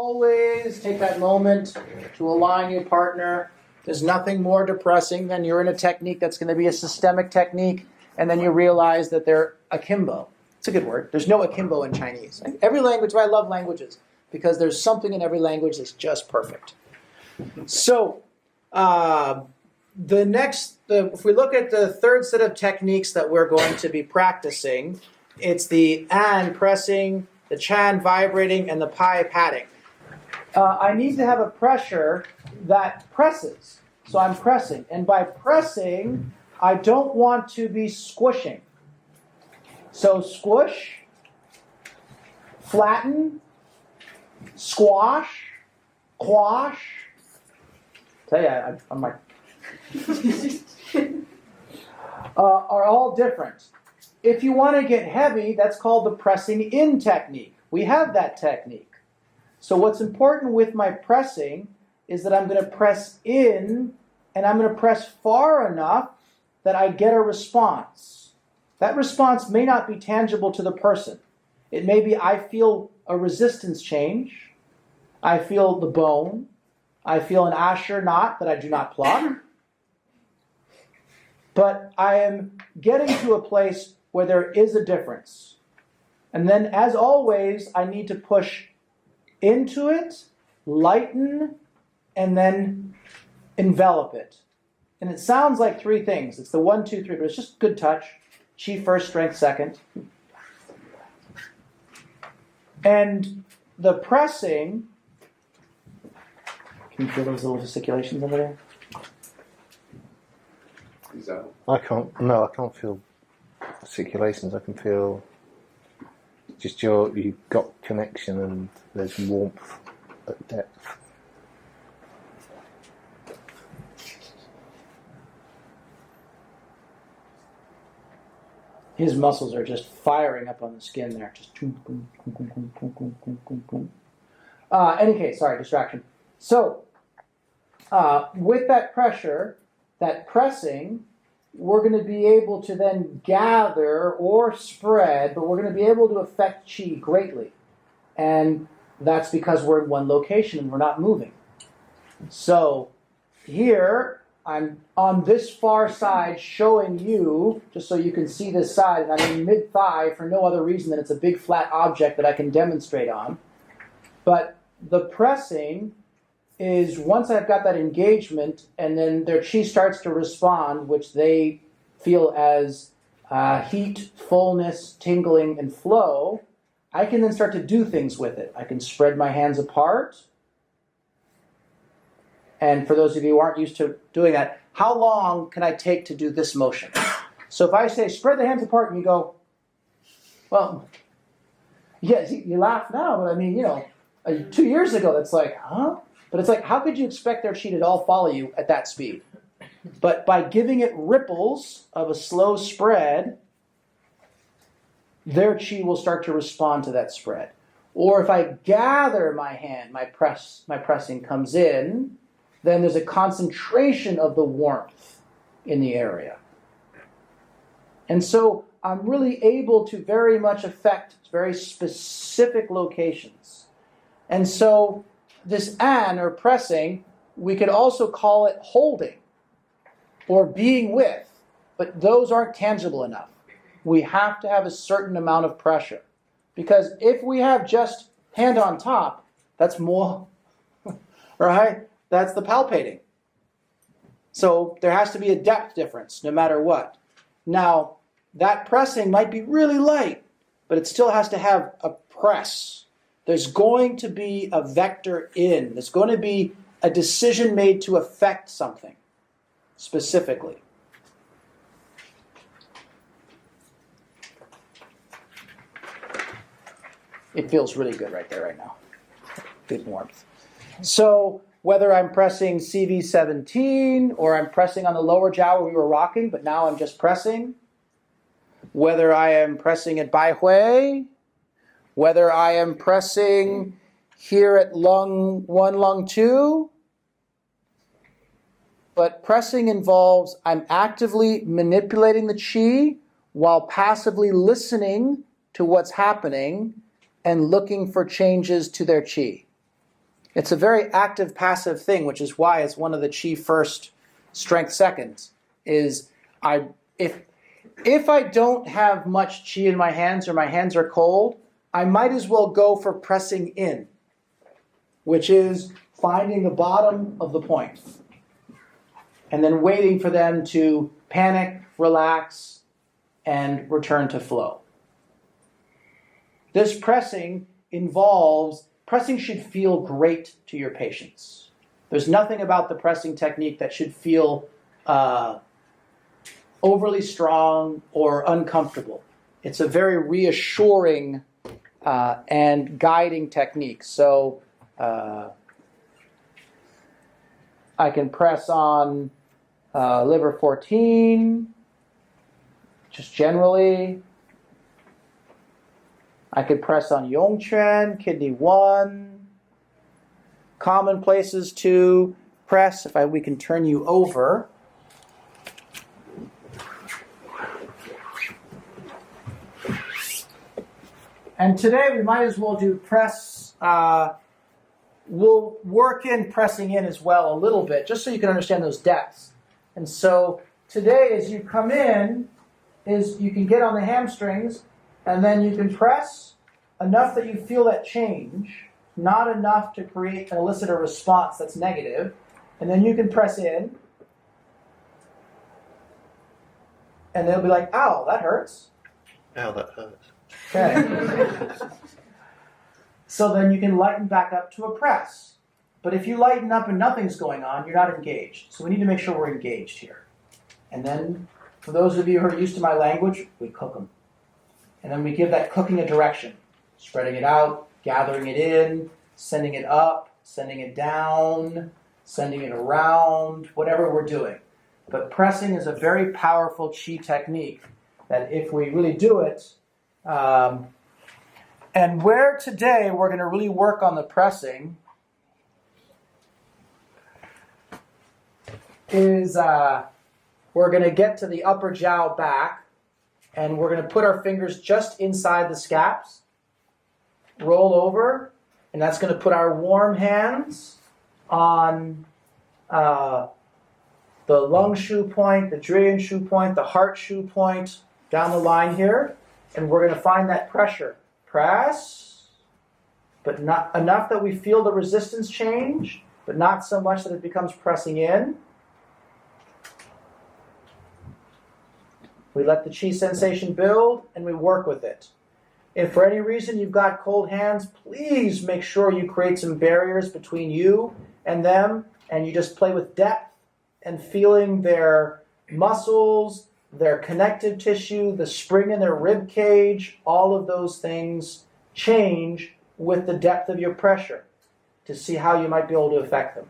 always take that moment to align your partner. There's nothing more depressing than you're in a technique that's going to be a systemic technique, and then you realize that they're akimbo. It's a good word. There's no akimbo in Chinese. Every language, I love languages, because there's something in every language that's just perfect. So, if we look at the third set of techniques that we're going to be practicing, it's the An pressing, the Chan vibrating, and the Pai patting. I need to have a pressure that presses. So I'm pressing. And by pressing, I don't want to be squishing. So squish, flatten, squash, quash. Tell you, I'm like, are all different. If you want to get heavy, that's called the pressing in technique. We have that technique. So what's important with my pressing is that I'm going to press in, and I'm going to press far enough that I get a response. That response may not be tangible to the person. It may be I feel a resistance change. I feel the bone. I feel an asher knot that I do not pluck. But I am getting to a place where there is a difference. And then, as always, I need to push into it, lighten, and then envelop it. And it sounds like three things. It's the 1, 2, 3, but it's just good touch. Chi first, strength second. And the pressing, can you feel those little gesticulations over there? I can't feel articulations. I can feel just you've got connection and there's warmth at depth. His muscles are just firing up on the skin there. Just any case, sorry, distraction. So, with that pressure, that pressing, we're going to be able to then gather or spread, but we're going to be able to affect chi greatly. And that's because we're in one location and we're not moving. So, here, I'm on this far side showing you, just so you can see this side, and I'm in mid-thigh for no other reason than it's a big flat object that I can demonstrate on. But the pressing is once I've got that engagement, and then their chi starts to respond, which they feel as heat, fullness, tingling, and flow, I can then start to do things with it. I can spread my hands apart. And for those of you who aren't used to doing that, how long can I take to do this motion? So if I say, spread the hands apart, and you go, well, yes, you laugh now, but I mean, 2 years ago, that's like, huh? But it's like, how could you expect their chi to all follow you at that speed? But by giving it ripples of a slow spread, their chi will start to respond to that spread. Or if I gather my hand, my pressing comes in, then there's a concentration of the warmth in the area. And so I'm really able to very much affect very specific locations. And so this an, or pressing, we could also call it holding or being with, but those aren't tangible enough. We have to have a certain amount of pressure. Because if we have just hand on top, that's more, right? That's the palpating. So there has to be a depth difference no matter what. Now, that pressing might be really light, but it still has to have a press. There's going to be a vector in. There's going to be a decision made to affect something specifically. It feels really good right there, right now. Good warmth. So whether I'm pressing CV17 or I'm pressing on the lower jiao where we were rocking, but now I'm just pressing, whether I am pressing at Bai Hui, whether I am pressing here at lung 1, lung 2, but pressing involves I'm actively manipulating the chi while passively listening to what's happening and looking for changes to their chi. It's a very active passive thing, which is why it's one of the chi first, strength seconds. Is if I don't have much chi in my hands or my hands are cold, I might as well go for pressing in, which is finding the bottom of the point and then waiting for them to panic, relax, and return to flow. This pressing should feel great to your patients. There's nothing about the pressing technique that should feel overly strong or uncomfortable. It's a very reassuring and guiding technique. So I can press on liver 14, just generally. I could press on Yongquan, kidney 1. Common places to press, we can turn you over. And today we might as well do press. We'll work in pressing in as well a little bit, just so you can understand those depths. And so today as you come in, you can get on the hamstrings, and then you can press enough that you feel that change, not enough to create and elicit a response that's negative. And then you can press in, and they'll be like, ow, that hurts. Ow, that hurts. Okay. So then you can lighten back up to a press. But if you lighten up and nothing's going on, you're not engaged. So we need to make sure we're engaged here. And then, for those of you who are used to my language, we cook them. And then we give that cooking a direction. Spreading it out, gathering it in, sending it up, sending it down, sending it around, whatever we're doing. But pressing is a very powerful chi technique that if we really do it, and where today we're going to really work on the pressing is we're going to get to the upper jiao back, and we're going to put our fingers just inside the scaps, roll over, and that's going to put our warm hands on the lung shu point, the zhuyan shu point, the heart shu point, down the line here, and we're going to find that pressure. Press, but not enough that we feel the resistance change, but not so much that it becomes pressing in. We let the chi sensation build, and we work with it. If for any reason you've got cold hands, please make sure you create some barriers between you and them, and you just play with depth and feeling their muscles, their connective tissue, the spring in their rib cage. All of those things change with the depth of your pressure to see how you might be able to affect them.